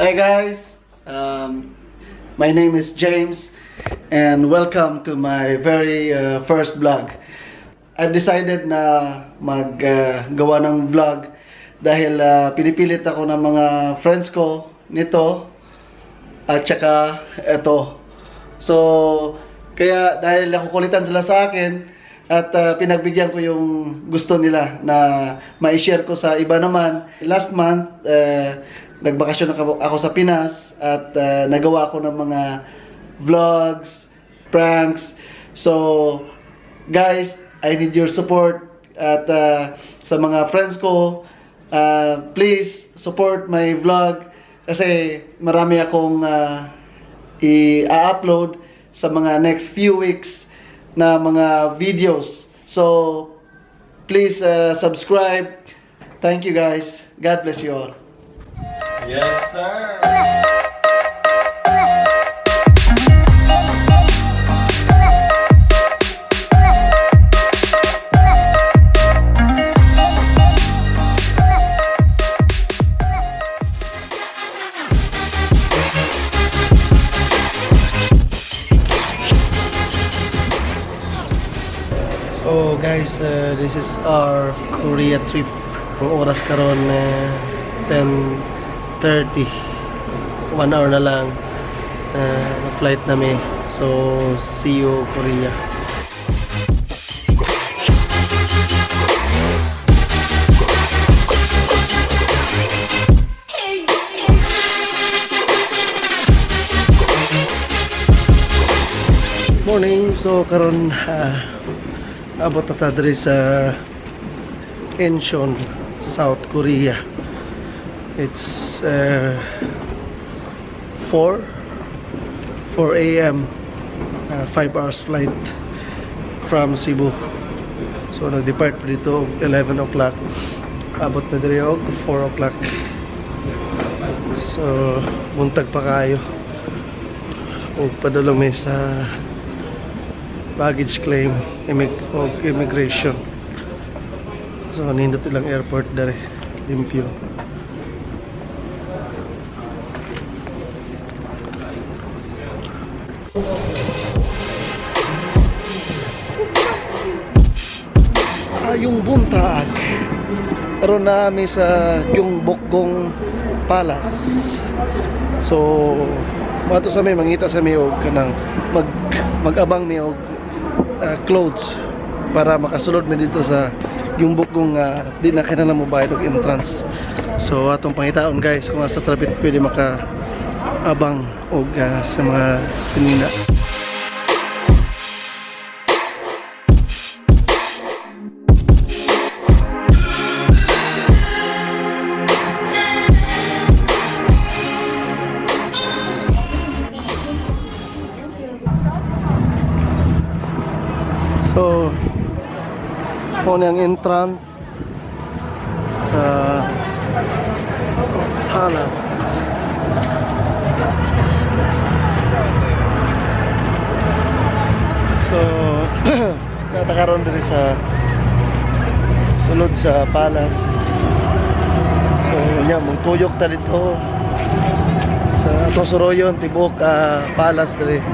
Hi guys, my name is James and welcome to my very first vlog. I've decided na maggawa ng vlog dahil pinipilit ako ng mga friends ko nito at saka ito. So, kaya dahil nakukulitan sila sa akin at pinagbigyan ko yung gusto nila na ma-share ko sa iba naman. Last month, nagbakasyon ako sa Pinas at nagawa ko ng mga vlogs, pranks. So, guys, I need your support at sa mga friends ko, please support my vlog kasi marami akong i-upload sa mga next few weeks na mga videos. So, please subscribe. Thank you guys. God bless you all. Yes, sir. So guys, this is our Korea trip. Ang oras karon 10:30. 1 hour na lang flight namin. So see you Korea. Morning. So karon abot na ta diri sa Incheon, South Korea. It's 4 a.m. 5 hours flight from Cebu. So nag-depart dito 11 o'clock. Abot na diri og 4 o'clock. So buntag pa kayo. Og padulong mi sa baggage claim immigration. So nindot ilang airport dari limpyo. Yung buntag karon na mi sa yung Bokgong Palace. So mato sa may mangita sa mi og kanang mag-abang mi og clothes para makasulod mi dito sa yung Bokgong di na kinahanglan mo bayad og entrance. So atong pangitaon guys kung sa traffic pwede maka-abang og sa mga pinina. So, kung ang entrance sa palace. So, natakaroon din sa sulod sa palace. So, nya mong tuyok ta dito sa atong suroyon tibok palace diri.